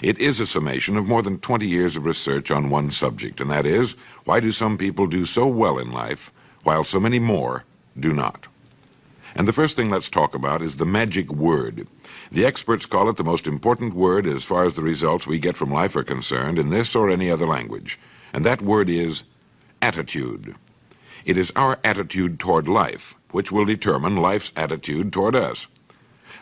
It is a summation of more than 20 years of research on one subject, and that is, why do some people do so well in life, while so many more do not? And the first thing let's talk about is the magic word. The experts call it the most important word as far as the results we get from life are concerned in this or any other language, and that word is attitude. It is our attitude toward life which will determine life's attitude toward us.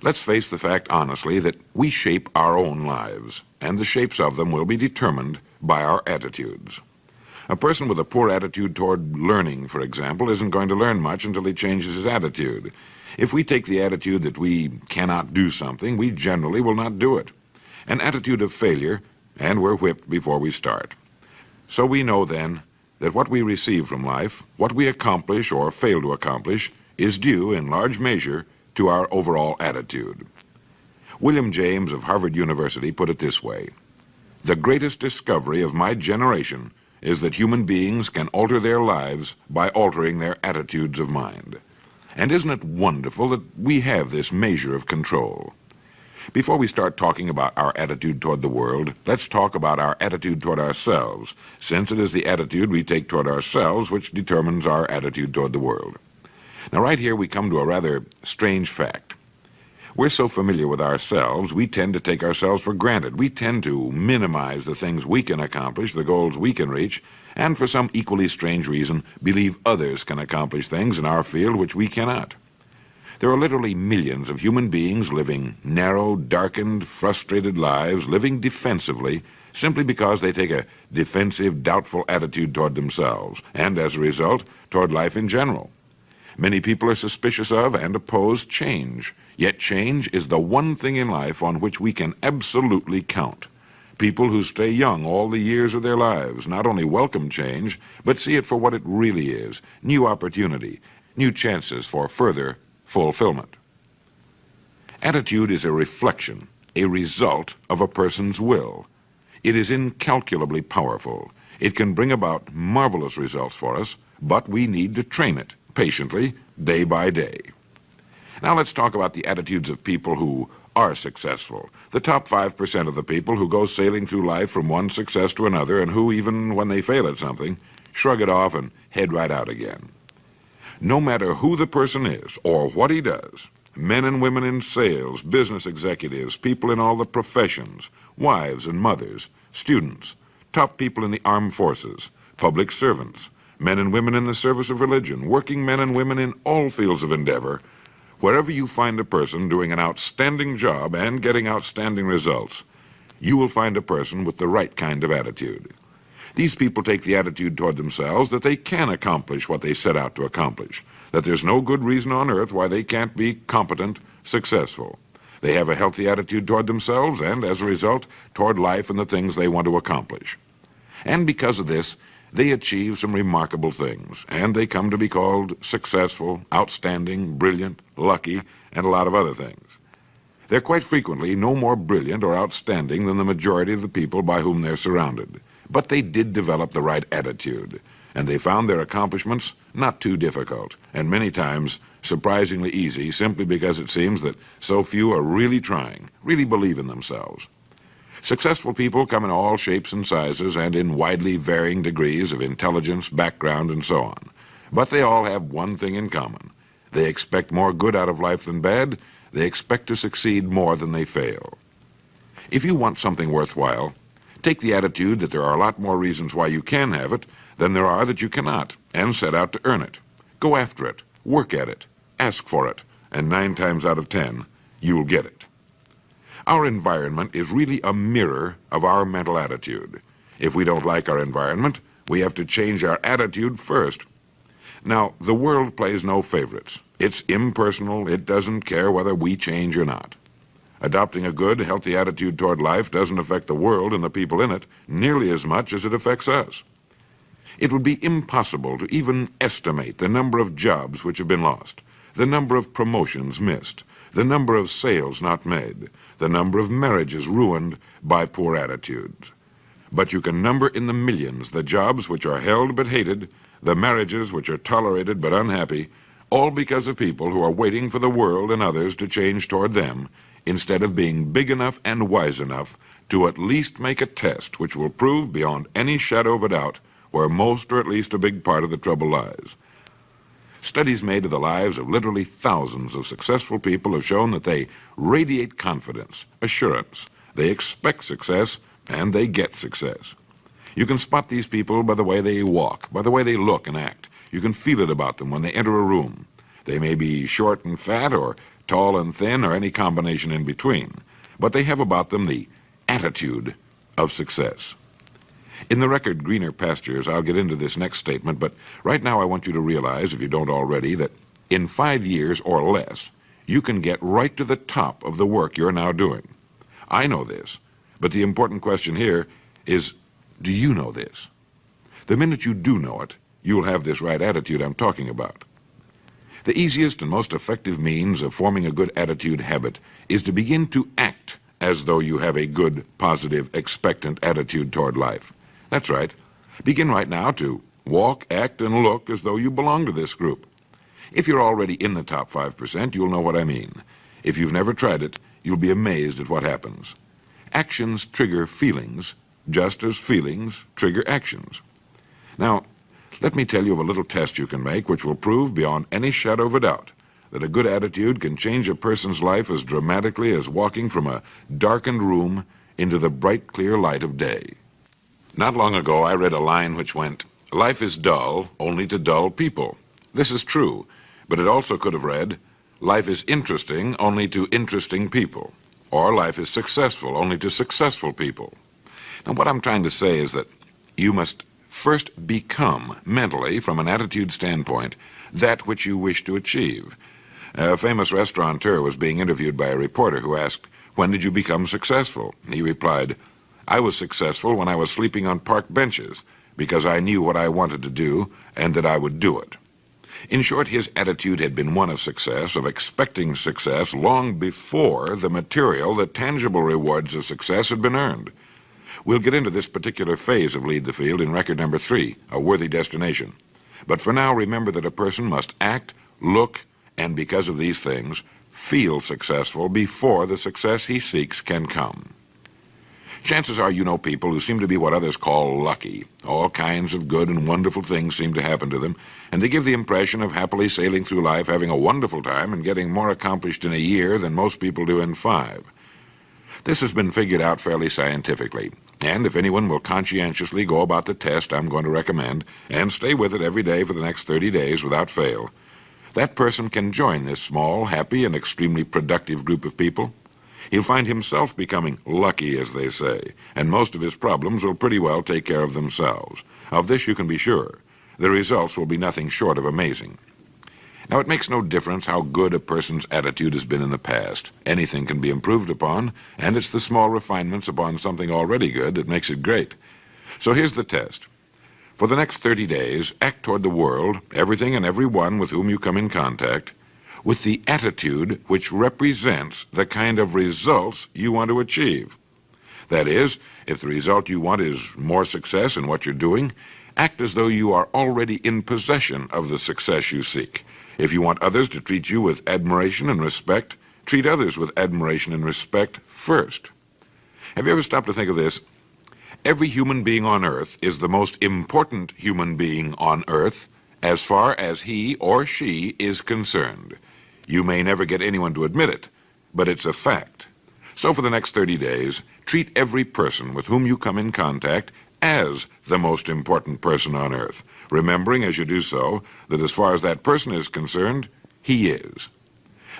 Let's face the fact honestly that we shape our own lives, and the shapes of them will be determined by our attitudes. A person with a poor attitude toward learning, for example, isn't going to learn much until he changes his attitude. If we take the attitude that we cannot do something, we generally will not do it. An attitude of failure, and we're whipped before we start. So we know then that what we receive from life, what we accomplish or fail to accomplish, is due in large measure to our overall attitude. William James of Harvard University put it this way: "The greatest discovery of my generation is that human beings can alter their lives by altering their attitudes of mind." And isn't it wonderful that we have this measure of control? Before we start talking about our attitude toward the world, let's talk about our attitude toward ourselves, since it is the attitude we take toward ourselves which determines our attitude toward the world. Now, right here we come to a rather strange fact. We're so familiar with ourselves, we tend to take ourselves for granted. We tend to minimize the things we can accomplish, the goals we can reach, and for some equally strange reason, believe others can accomplish things in our field which we cannot. There are literally millions of human beings living narrow, darkened, frustrated lives, living defensively, simply because they take a defensive, doubtful attitude toward themselves, and as a result, toward life in general. Many people are suspicious of and oppose change, yet change is the one thing in life on which we can absolutely count. People who stay young all the years of their lives not only welcome change, but see it for what it really is: new opportunity, new chances for further fulfillment. Attitude is a reflection, a result of a person's will. It is incalculably powerful. It can bring about marvelous results for us, but we need to train it patiently, day by day. Now let's talk about the attitudes of people who are successful. The top 5% of the people who go sailing through life from one success to another, and who, even when they fail at something, shrug it off and head right out again. No matter who the person is or what he does, men and women in sales, business executives, people in all the professions, wives and mothers, students, top people in the armed forces, public servants, men and women in the service of religion, working men and women in all fields of endeavor, wherever you find a person doing an outstanding job and getting outstanding results, you will find a person with the right kind of attitude. These people take the attitude toward themselves that they can accomplish what they set out to accomplish, that there's no good reason on earth why they can't be competent, successful. They have a healthy attitude toward themselves and, as a result, toward life and the things they want to accomplish. And because of this, they achieve some remarkable things, and they come to be called successful, outstanding, brilliant, lucky, and a lot of other things. They're quite frequently no more brilliant or outstanding than the majority of the people by whom they're surrounded. But they did develop the right attitude, and they found their accomplishments not too difficult, and many times surprisingly easy, simply because it seems that so few are really trying, really believe in themselves. Successful people come in all shapes and sizes and in widely varying degrees of intelligence, background, and so on. But they all have one thing in common. They expect more good out of life than bad. They expect to succeed more than they fail. If you want something worthwhile, take the attitude that there are a lot more reasons why you can have it than there are that you cannot, and set out to earn it. Go after it, work at it, ask for it, and 9 times out of 10, you'll get it. Our environment is really a mirror of our mental attitude. If we don't like our environment, we have to change our attitude first. Now, the world plays no favorites. It's impersonal. It doesn't care whether we change or not. Adopting a good, healthy attitude toward life doesn't affect the world and the people in it nearly as much as it affects us. It would be impossible to even estimate the number of jobs which have been lost, the number of promotions missed, the number of sales not made, the number of marriages ruined by poor attitudes. But you can number in the millions the jobs which are held but hated, the marriages which are tolerated but unhappy, all because of people who are waiting for the world and others to change toward them, instead of being big enough and wise enough to at least make a test which will prove beyond any shadow of a doubt where most or at least a big part of the trouble lies. Studies made of the lives of literally thousands of successful people have shown that they radiate confidence, assurance, they expect success, and they get success. You can spot these people by the way they walk, by the way they look and act. You can feel it about them when they enter a room. They may be short and fat, or tall and thin, or any combination in between, but they have about them the attitude of success. In the record Greener Pastures, I'll get into this next statement, but right now I want you to realize, if you don't already, that in 5 years or less, you can get right to the top of the work you're now doing. I know this, but the important question here is, do you know this? The minute you do know it, you'll have this right attitude I'm talking about. The easiest and most effective means of forming a good attitude habit is to begin to act as though you have a good, positive, expectant attitude toward life. That's right. Begin right now to walk, act, and look as though you belong to this group. If you're already in the top 5%, you'll know what I mean. If you've never tried it, you'll be amazed at what happens. Actions trigger feelings, just as feelings trigger actions. Now, let me tell you of a little test you can make which will prove beyond any shadow of a doubt that a good attitude can change a person's life as dramatically as walking from a darkened room into the bright, clear light of day. Not long ago, I read a line which went, "Life is dull only to dull people." This is true, but it also could have read, "Life is interesting only to interesting people," or "Life is successful only to successful people." Now, what I'm trying to say is that you must first become, mentally, from an attitude standpoint, that which you wish to achieve. A famous restaurateur was being interviewed by a reporter who asked, "When did you become successful?" He replied, "I was successful when I was sleeping on park benches, because I knew what I wanted to do and that I would do it." In short, his attitude had been one of success, of expecting success, long before the material, the tangible rewards of success had been earned. We'll get into this particular phase of Lead the Field in record number 3, A Worthy Destination. But for now, remember that a person must act, look, and because of these things, feel successful before the success he seeks can come. Chances are you know people who seem to be what others call lucky. All kinds of good and wonderful things seem to happen to them, and they give the impression of happily sailing through life, having a wonderful time, and getting more accomplished in a year than most people do in 5. This has been figured out fairly scientifically, and if anyone will conscientiously go about the test I'm going to recommend, and stay with it every day for the next 30 days without fail, that person can join this small, happy, and extremely productive group of people. He'll find himself becoming lucky, as they say, and most of his problems will pretty well take care of themselves. Of this you can be sure. The results will be nothing short of amazing. Now, it makes no difference how good a person's attitude has been in the past. Anything can be improved upon, and it's the small refinements upon something already good that makes it great. So here's the test. For the next 30 days, act toward the world, everything and everyone with whom you come in contact, with the attitude which represents the kind of results you want to achieve. That is, if the result you want is more success in what you're doing, act as though you are already in possession of the success you seek. If you want others to treat you with admiration and respect, treat others with admiration and respect first. Have you ever stopped to think of this? Every human being on earth is the most important human being on earth as far as he or she is concerned. You may never get anyone to admit it, but it's a fact. So for the next 30 days, treat every person with whom you come in contact as the most important person on earth, remembering as you do so that as far as that person is concerned, he is.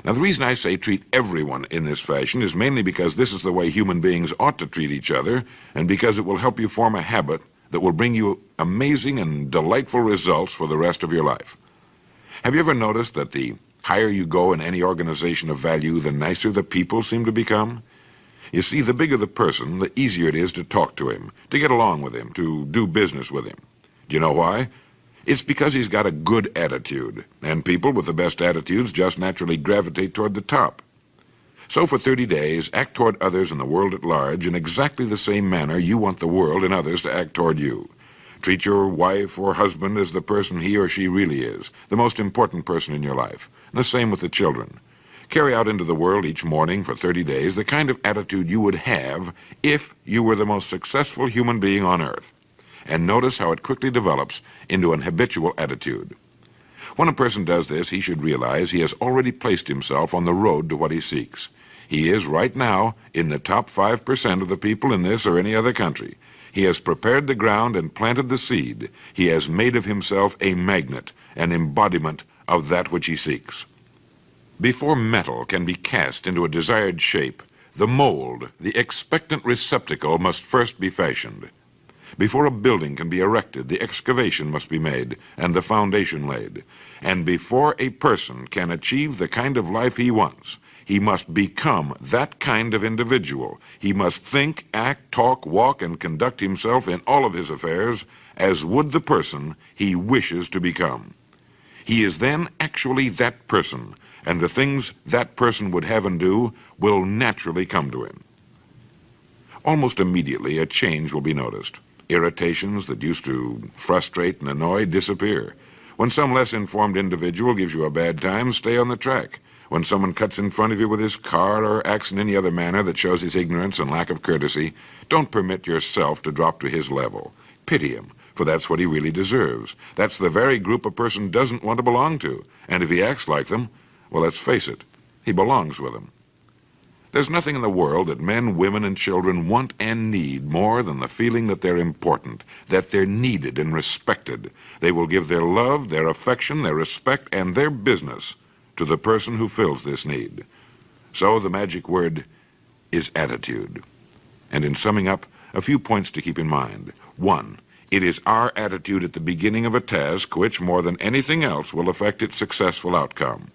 Now, the reason I say treat everyone in this fashion is mainly because this is the way human beings ought to treat each other, and because it will help you form a habit that will bring you amazing and delightful results for the rest of your life. Have you ever noticed that the higher you go in any organization of value, the nicer the people seem to become? You see, the bigger the person, the easier it is to talk to him, to get along with him, to do business with him. Do you know why? It's because he's got a good attitude, and people with the best attitudes just naturally gravitate toward the top. So for 30 days, act toward others and the world at large in exactly the same manner you want the world and others to act toward you. Treat your wife or husband as the person he or she really is, the most important person in your life. And the same with the children. Carry out into the world each morning for 30 days the kind of attitude you would have if you were the most successful human being on earth. And notice how it quickly develops into an habitual attitude. When a person does this, he should realize he has already placed himself on the road to what he seeks. He is right now in the top 5% of the people in this or any other country. He has prepared the ground and planted the seed. He has made of himself a magnet, an embodiment of that which he seeks. Before metal can be cast into a desired shape, the mold, the expectant receptacle, must first be fashioned. Before a building can be erected, the excavation must be made and the foundation laid. And before a person can achieve the kind of life he wants, he must become that kind of individual. He must think, act, talk, walk, and conduct himself in all of his affairs as would the person he wishes to become. He is then actually that person, and the things that person would have and do will naturally come to him. Almost immediately, a change will be noticed. Irritations that used to frustrate and annoy disappear. When some less informed individual gives you a bad time, stay on the track. When someone cuts in front of you with his car or acts in any other manner that shows his ignorance and lack of courtesy, don't permit yourself to drop to his level. Pity him, for that's what he really deserves. That's the very group a person doesn't want to belong to. And if he acts like them, well, let's face it, he belongs with them. There's nothing in the world that men, women, and children want and need more than the feeling that they're important, that they're needed and respected. They will give their love, their affection, their respect, and their business to the person who fills this need. So the magic word is attitude. And in summing up, a few points to keep in mind. 1, it is our attitude at the beginning of a task which, more than anything else, will affect its successful outcome.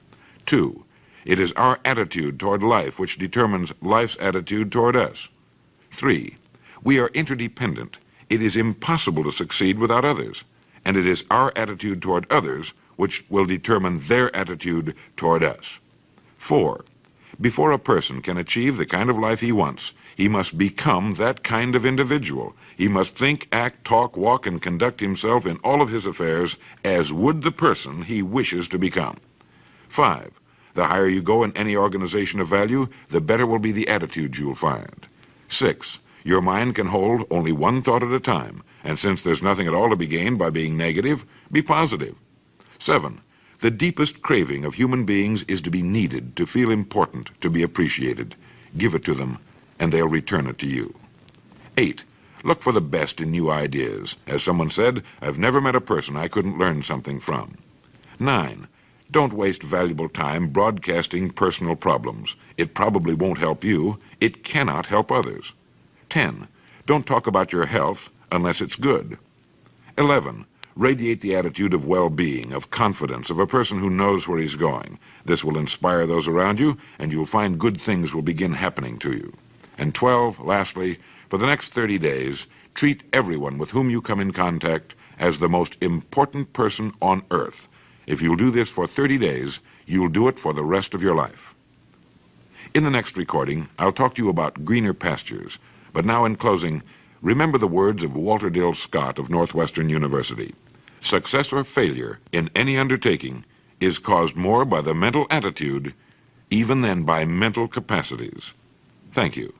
2, it is our attitude toward life which determines life's attitude toward us. 3, we are interdependent. It is impossible to succeed without others. And it is our attitude toward others which will determine their attitude toward us. 4, before a person can achieve the kind of life he wants, he must become that kind of individual. He must think, act, talk, walk, and conduct himself in all of his affairs as would the person he wishes to become. 5, the higher you go in any organization of value, the better will be the attitude you'll find. 6, your mind can hold only one thought at a time, and since there's nothing at all to be gained by being negative, be positive. 7, the deepest craving of human beings is to be needed, to feel important, to be appreciated. Give it to them, and they'll return it to you. 8, look for the best in new ideas. As someone said, I've never met a person I couldn't learn something from. 9, don't waste valuable time broadcasting personal problems. It probably won't help you. It cannot help others. 10, don't talk about your health unless it's good. 11, radiate the attitude of well-being, of confidence, of a person who knows where he's going. This will inspire those around you, and you'll find good things will begin happening to you. And 12, lastly, for the next 30 days, treat everyone with whom you come in contact as the most important person on earth. If you'll do this for 30 days, you'll do it for the rest of your life. In the next recording, I'll talk to you about greener pastures. But now in closing, remember the words of Walter Dill Scott of Northwestern University. Success or failure in any undertaking is caused more by the mental attitude even than by mental capacities. Thank you.